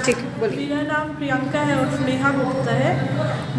ठीक है, बोलिए। मेरा नाम प्रियंका है और स्नेहा गुप्ता है।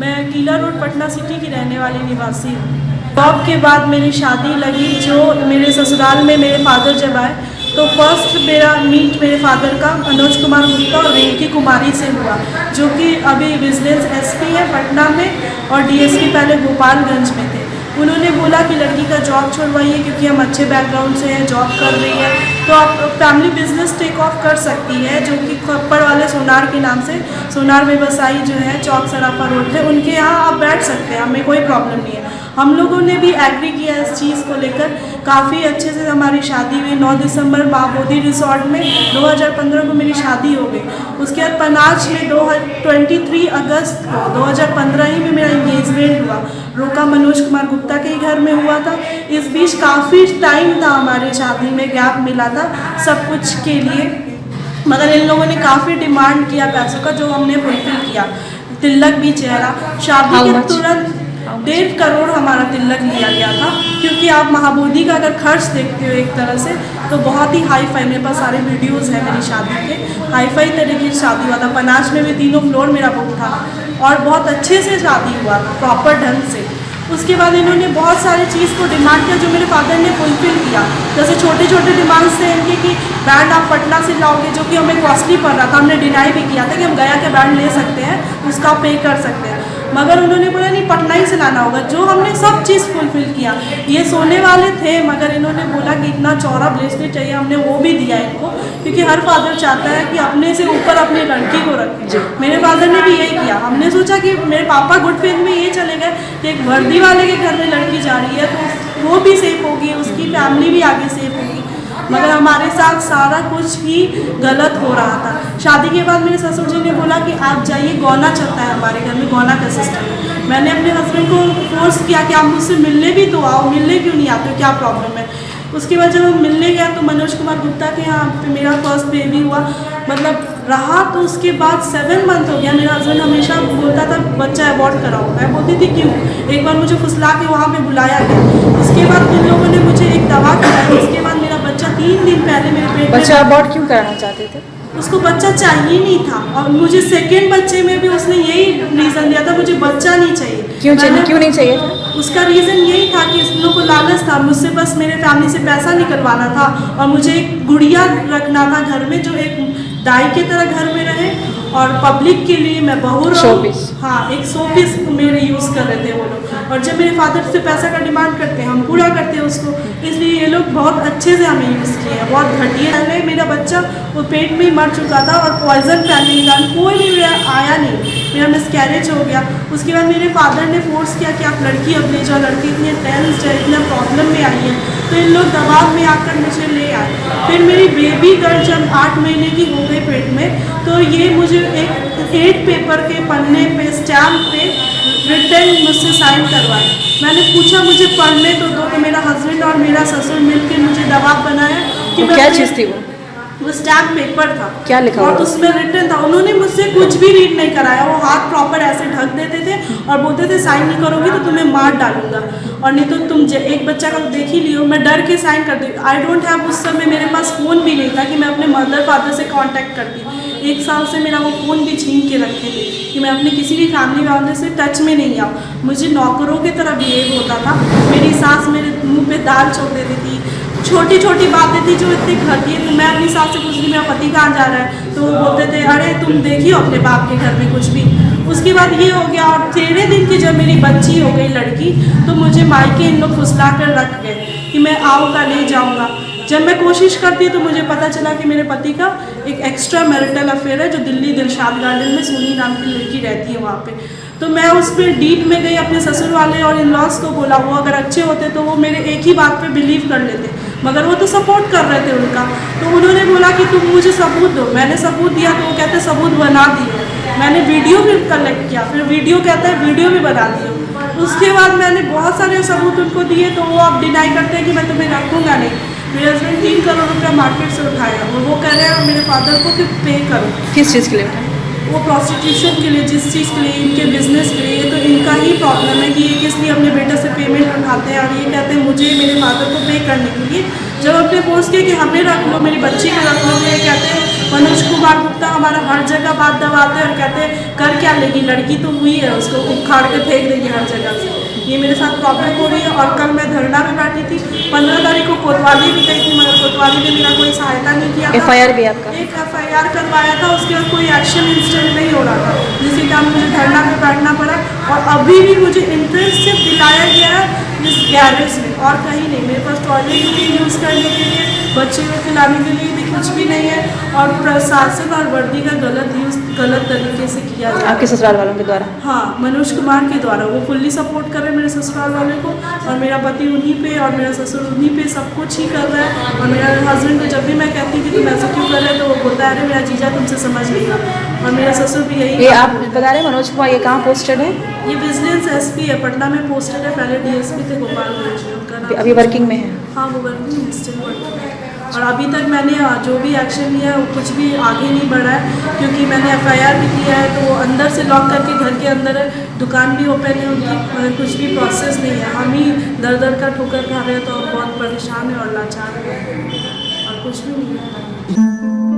मैं किला रोड पटना सिटी की रहने वाली निवासी हूँ। जॉब के बाद मेरी शादी लगी, जो मेरे ससुराल में मेरे फादर जब आए तो फर्स्ट मेरा मीट मेरे फादर का मनोज कुमार गुप्ता और रिंकी कुमारी से हुआ, जो कि अभी विजिलेंस एसपी है पटना में और डीएसपी पहले गोपालगंज में थे। उन्होंने बोला कि लड़की का जॉब छोड़वाइए क्योंकि हम अच्छे बैकग्राउंड से हैं, जॉब कर रही है तो आप फैमिली बिजनेस टेक ऑफ कर सकती है, जो कि खप्पर वाले सोनार के नाम से, सोनार व्यवसायी जो है चौक सराफा रोड पे, उनके यहाँ आप बैठ सकते हैं, हमें कोई प्रॉब्लम नहीं है। हम लोगों ने भी एग्री किया इस चीज़ को लेकर। काफ़ी अच्छे से हमारी शादी हुई 9 दिसंबर महाबोधि रिसोर्ट में 2015 को मेरी शादी हो गई। उसके बाद पनाज में 23 अगस्त को 2015 ही में मेरा इंगेजमेंट हुआ, रोका मनोज कुमार गुप्ता के घर में हुआ था। इस बीच काफ़ी टाइम था हमारी शादी में, गैप मिला था सब कुछ के लिए, मगर इन लोगों ने काफ़ी डिमांड किया पैसों का, जो हमने फुलफिल किया। तिलक भी चेहरा, शादी के तुरंत 1.5 करोड़ हमारा तिलक लिया गया था, क्योंकि आप महाबोधि का अगर खर्च देखते हो एक तरह से तो बहुत ही हाई फाई, मेरे पास सारे वीडियोस हैं मेरी शादी के, हाई फाई तरीके की शादी हुआ था। पनाज में भी 3 फ्लोर मेरा बुक था और बहुत अच्छे से शादी हुआ था, प्रॉपर ढंग से। उसके बाद इन्होंने बहुत सारी चीज़ को डिमांड किया जो मेरे फादर ने फुलफिल किया। जैसे छोटे छोटे डिमांड्स थे इनके कि बैंड आप पटना से लाओगे, जो कि हमें कॉस्टली पड़ रहा था, हमने डिनाई भी किया था कि हम गया के बैंड ले सकते हैं, उसका पे कर सकते हैं, मगर उन्होंने बोला नहीं पटना ही से लाना होगा, जो हमने सब चीज़ फुलफिल किया। ये सोने वाले थे मगर इन्होंने बोला कि इतना चौड़ा ब्रेसलेट चाहिए, हमने वो भी दिया इनको, क्योंकि हर फादर चाहता है कि अपने से ऊपर अपनी लड़की को रखें। मेरे फादर ने भी यही किया। हमने सोचा कि मेरे पापा गुड फेथ में ये चले गए कि एक वर्दी वाले के घर में लड़की जा रही है तो वो भी सेफ होगी, उसकी फैमिली भी आगे सेफ होगी, मगर हमारे साथ सारा कुछ ही गलत हो रहा था। शादी के बाद मेरे ससुर जी ने बोला कि आप जाइए, गौना चलता है हमारे घर में, गौना का सिस्टम है। मैंने अपने हस्बैंड को फोर्स किया कि आप मुझसे मिलने भी तो आओ, मिलने क्यों नहीं आते हो, क्या प्रॉब्लम है। उसके बाद जब हम मिलने गया तो मनोज कुमार गुप्ता के यहाँ पे मेरा फर्स्ट बेबी हुआ, मतलब रहा तो उसके बाद 7 मंथ हो गया। मेरा हस्बैंड हमेशा बोलता था बच्चा अबॉर्ट कराओ, मैं बोलती थी क्यों। एक बार मुझे फुसला के वहाँ पे बुलाया गया, उसके बाद उन लोगों ने मुझे एक दवा खिलाई, उसके बाद मेरा बच्चा 3 दिन पहले मेरे पेट में, बच्चा अबॉर्ट क्यों कराना चाहते थे? उसको बच्चा चाहिए नहीं था और मुझे सेकेंड बच्चे में भी उसने यही रीज़न दिया था, मुझे बच्चा नहीं चाहिए। क्यों नहीं चाहिए था? उसका रीज़न यही था कि इन लोगों को लालच था, मुझसे बस मेरे फैमिली से पैसा निकलवाना था और मुझे एक गुड़िया रखना था घर में, जो एक दाई की तरह घर में रहे और पब्लिक के लिए मैं बहू रहूं। हाँ, एक शोपीस मेरे यूज़ कर रहे थे वो लोग, और जब मेरे फादर से पैसा का डिमांड करते हैं हम पूरा करते हैं उसको, इसलिए ये लोग बहुत अच्छे से हमें यूज़ किए हैं, बहुत घटिया। पहले मेरा बच्चा वो पेट में ही मर चुका था और पॉइजन फैलने के कारण कोई भी आया नहीं, मेरा मिसकैरेज हो गया। उसके बाद मेरे फादर ने फोर्स किया कि आप लड़की अब ले जाओ, लड़की इतनी टेंस है, इतना प्रॉब्लम में आई है, तो इन लोग दबाव में आकर मुझे ले आए। फिर मेरी बेबी गर्ल जब 8 महीने की हो गई पेट में, तो ये मुझे एक 8 पेपर के पन्ने पे स्टैम्प पे रिटर्न मुझसे साइन करवाए। मैंने पूछा मुझे पढ़ने तो दो, तो मेरा हस्बैंड और मेरा ससुर मिलकर मुझे दबाव बनाया कि क्या चीज़ थी वो स्टैम्प पेपर था, क्या लिखा और उसमें रिटर्न था। उन्होंने मुझसे कुछ भी रीड नहीं कराया, वो हाथ प्रॉपर ऐसे ढक देते थे और बोलते थे साइन नहीं करोगी तो तुम्हें मार डालूंगा, और नहीं तो तुम एक बच्चा का देख ही लियो। मैं डर के साइन कर दी। आई डोंट हैव, उस समय मेरे पास फ़ोन भी नहीं था कि मैं अपने मदर फादर से कांटेक्ट करती। 1 साल से मेरा वो फ़ोन भी छीन के रखे थे कि मैं अपने किसी भी फैमिली वाले से टच में नहीं आऊँ। मुझे नौकरों की तरह बिहेव होता था। मेरी सास मेरे मुँह पे दाल छोड़ देती थी, छोटी छोटी बातें थी जो इतनी घटिया थी। मैं अपनी सास से पूछती मेरा पति कहाँ जा रहा है, तो वो बोलते थे अरे तुम देखियो अपने बाप के घर में कुछ भी। उसके बाद ये हो गया, और 13 दिन की जब मेरी बच्ची हो गई लड़की, तो मुझे मायके इन लोग फुसला कर रख गए कि मैं आऊँगा नहीं जाऊँगा। जब मैं कोशिश करती तो मुझे पता चला कि मेरे पति का एक एक्स्ट्रा मैरिटल अफेयर है, जो दिल्ली दिलशाद गार्डन में सोनी नाम की लड़की रहती है वहाँ पे। तो मैं उस पर डीप में गई, अपने ससुर वाले और इन लॉस को बोला, वो अगर अच्छे होते तो वो मेरे एक ही बात पे बिलीव कर लेते, मगर वो तो सपोर्ट कर रहे थे उनका। तो उन्होंने बोला कि तुम मुझे सबूत दो। मैंने सबूत दिया तो वो कहते सबूत बना दिए। मैंने वीडियो भी कलेक्ट किया, फिर वीडियो कहता है वीडियो भी बना दिए। उसके बाद मैंने बहुत सारे सबूत उनको दिए, तो वो अब डिनाई करते हैं कि मैं तुम्हें रखूँगा नहीं। मेरे हस्बैंड 3 करोड़ रुपया मार्केट से उठाया और वो कह रहे हैं मेरे फादर को कि पे करो। किस चीज़ के लिए? वो प्रोस्टिट्यूशन के लिए, जिस चीज़ के लिए, इनके बिजनेस के लिए। तो इनका ही प्रॉब्लम है कि ये किस लिए अपने बेटे से पेमेंट उठाते हैं, और ये कहते हैं मुझे मेरे फादर को पे करने के लिए। जब अपने फोर्स किया कि हमें रख लो, मेरी बच्ची को रख लो, तो ये कहते हैं मनोज कुमार गुप्ता हमारा हर जगह बात दबाते हैं और कहते हैं कर क्या लेगी, लड़की तो हुई है, उसको उखाड़ के फेंक देगी हर जगह से। ये मेरे साथ प्रॉब्लम हो रही है। और कल मैं धरना में बैठी थी, 15 तारीख को कोतवाली भी गई थी, मगर कोतवाली ने मेरा कोई सहायता नहीं किया था। FIR भी आपका? एक FIR करवाया था, उसके बाद कोई एक्शन इंस्टेंट नहीं हो रहा था, जिसके कारण मुझे धरना में बैठना पड़ा। और अभी भी मुझे इंट्रेंस सिर्फ दिलाया गया है इस गैरेज में और कहीं नहीं। मेरे पास टॉयलेट भी यूज़ करने के लिए, बच्चे को खिलाने के लिए भी कुछ भी नहीं है। और प्रशासन और वर्दी का गलत यूज़ गलत तरीके से किया जाए आपके ससुराल वालों के द्वारा? हाँ, मनोज कुमार के द्वारा। वो फुल्ली सपोर्ट कर रहे हैं मेरे ससुराल वाले को, और मेरा पति उन्हीं पे और मेरा ससुर उन्हीं पे सब कुछ ही कर रहा है। और मेरा हस्बैंड को जब भी मैं कहती थी तुम ऐसे क्यों कर रहे हैं, तो वो बोलता है अरे मेरा जीजा तुमसे समझ नहीं रहा। और मेरा ससुर भी यही ये आप बता रहे हैं मनोज कुमार, ये कहाँ पोस्टेड है? ये विजिलेंस SP है, पटना में पोस्टेड है। पहले DSP थे गोपालगंज में, उनका नाम अभी वर्किंग में है? हाँ, वो वर्किंग है, स्टिल वर्किंग है। और अभी तक मैंने जो भी एक्शन लिया है वो कुछ भी आगे नहीं बढ़ा है, क्योंकि मैंने FIR भी किया है। तो वो अंदर से लॉक करके घर के अंदर है, दुकान भी ओपन है उनकी, मगर कुछ भी प्रोसेस नहीं है। हम ही दर दर का ठोकर खा रहे हैं, तो हम बहुत परेशान है और लाचार है और कुछ भी नहीं है।